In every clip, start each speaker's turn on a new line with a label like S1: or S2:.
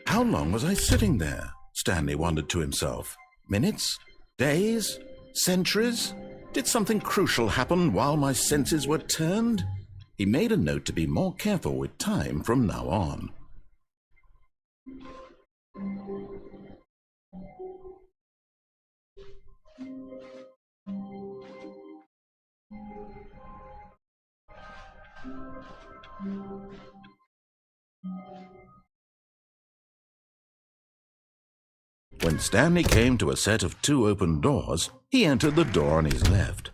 S1: How long was I sitting there? Stanley wondered to himself. Minutes? Days? Centuries? Did something crucial happen while my senses were turned? He made a note to be more careful with time from now on. When Stanley came to a set of 2 open doors, he entered the door on his left.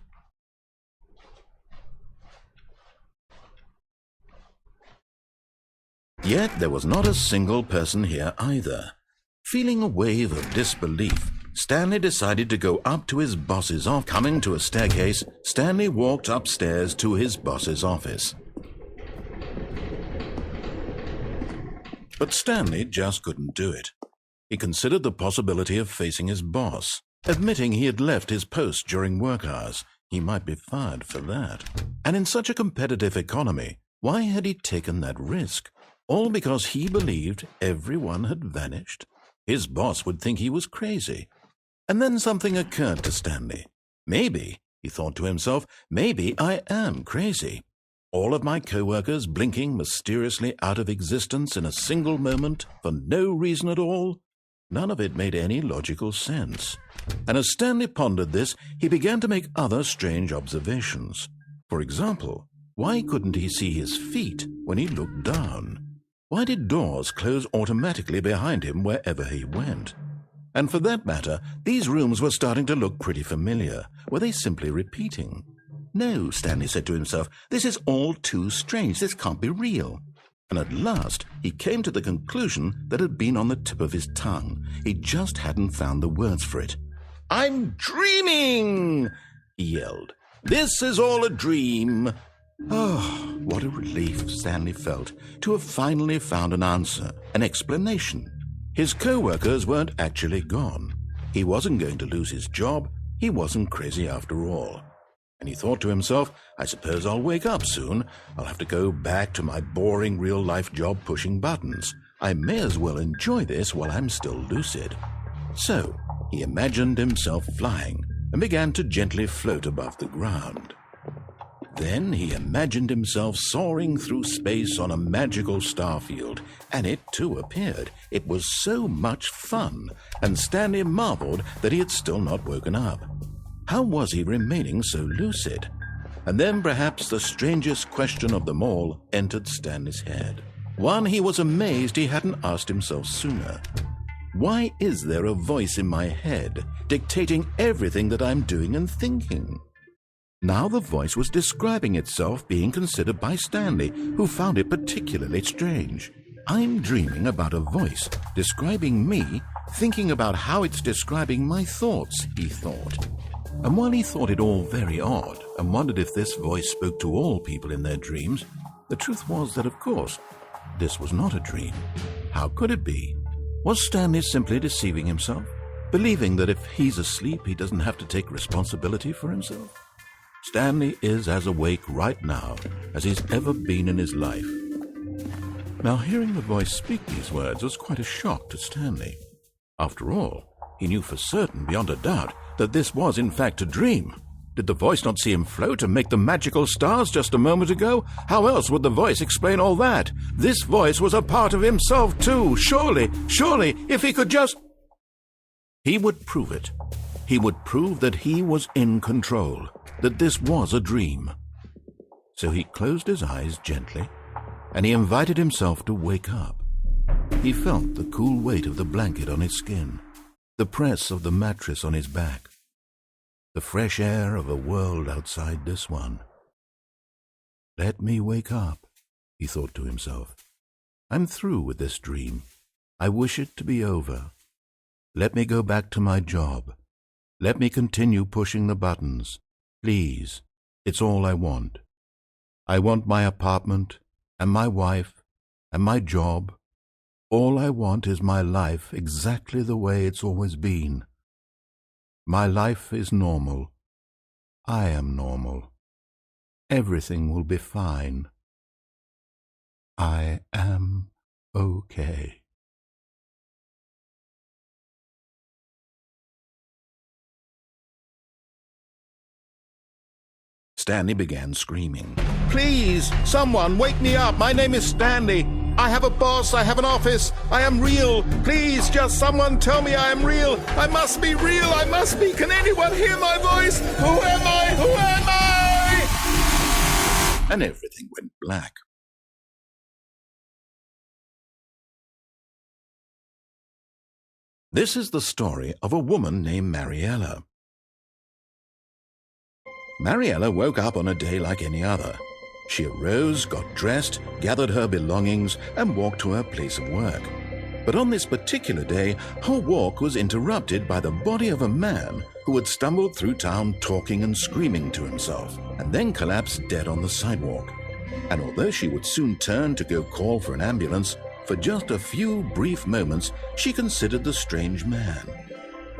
S1: Yet there was not a single person here either. Feeling a wave of disbelief, Stanley decided to go up to his boss's office. Coming to a staircase, Stanley walked upstairs to his boss's office. But Stanley just couldn't do it. He considered the possibility of facing his boss. Admitting he had left his post during work hours, he might be fired for that. And in such a competitive economy, why had he taken that risk? All because he believed everyone had vanished? His boss would think he was crazy. And then something occurred to Stanley. Maybe, he thought to himself, maybe I am crazy. All of my co-workers blinking mysteriously out of existence in a single moment for no reason at all? None of it made any logical sense. And as Stanley pondered this, he began to make other strange observations. For example, why couldn't he see his feet when he looked down? Why did doors close automatically behind him wherever he went? And for that matter, these rooms were starting to look pretty familiar. Were they simply repeating? No, Stanley said to himself, this is all too strange. This can't be real. And at last, he came to the conclusion that had been on the tip of his tongue. He just hadn't found the words for it. "I'm dreaming!" he yelled. "This is all a dream." Oh, what a relief Stanley felt to have finally found an answer, an explanation. His co-workers weren't actually gone. He wasn't going to lose his job. He wasn't crazy after all. And he thought to himself, I suppose I'll wake up soon. I'll have to go back to my boring real-life job pushing buttons. I may as well enjoy this while I'm still lucid. So he imagined himself flying and began to gently float above the ground. Then he imagined himself soaring through space on a magical starfield, and it too appeared. It was so much fun, and Stanley marveled that he had still not woken up. How was he remaining so lucid? And then perhaps the strangest question of them all entered Stanley's head. One he was amazed he hadn't asked himself sooner. Why is there a voice in my head dictating everything that I'm doing and thinking? Now the voice was describing itself being considered by Stanley, who found it particularly strange. I'm dreaming about a voice describing me, thinking about how it's describing my thoughts, he thought. And while he thought it all very odd and wondered if this voice spoke to all people in their dreams, the truth was that, of course, this was not a dream. How could it be? Was Stanley simply deceiving himself, believing that if he's asleep he doesn't have to take responsibility for himself? Stanley is as awake right now as he's ever been in his life. Now, hearing the voice speak these words was quite a shock to Stanley. After all, he knew for certain, beyond a doubt, that this was in fact a dream. Did the voice not see him float and make the magical stars just a moment ago? How else would the voice explain all that? This voice was a part of himself too. Surely, if he could just... He would prove it. He would prove that he was in control, that this was a dream. So he closed his eyes gently, and he invited himself to wake up. He felt the cool weight of the blanket on his skin, the press of the mattress on his back, the fresh air of a world outside this one. Let me wake up, he thought to himself. I'm through with this dream. I wish it to be over. Let me go back to my job. Let me continue pushing the buttons. Please, it's all I want. I want my apartment and my wife and my job. All I want is my life exactly the way it's always been. My life is normal. I am normal. Everything will be fine. I am okay. Stanley began screaming. Please, someone, wake me up. My name is Stanley. I have a boss. I have an office. I am real. Please, just someone tell me I am real. I must be real. I must be. Can anyone hear my voice? Who am I? Who am I? And everything went black. This is the story of a woman named Mariella. Mariella woke up on a day like any other. She arose, got dressed, gathered her belongings, and walked to her place of work. But on this particular day, her walk was interrupted by the body of a man who had stumbled through town talking and screaming to himself, and then collapsed dead on the sidewalk. And although she would soon turn to go call for an ambulance, for just a few brief moments she considered the strange man.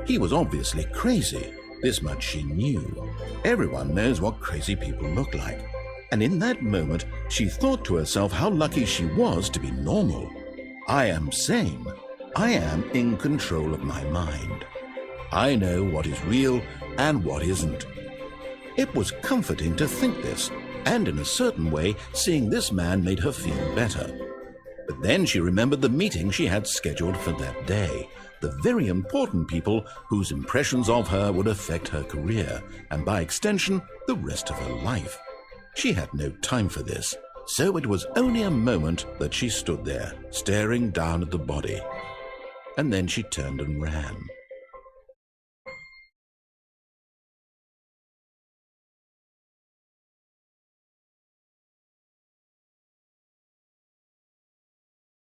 S1: He was obviously crazy. This much she knew. Everyone knows what crazy people look like. And in that moment, she thought to herself how lucky she was to be normal. I am sane. I am in control of my mind. I know what is real and what isn't. It was comforting to think this, and in a certain way, seeing this man made her feel better. But then she remembered the meeting she had scheduled for that day. The very important people whose impressions of her would affect her career, and by extension, the rest of her life. She had no time for this, so it was only a moment that she stood there, staring down at the body. And then she turned and ran.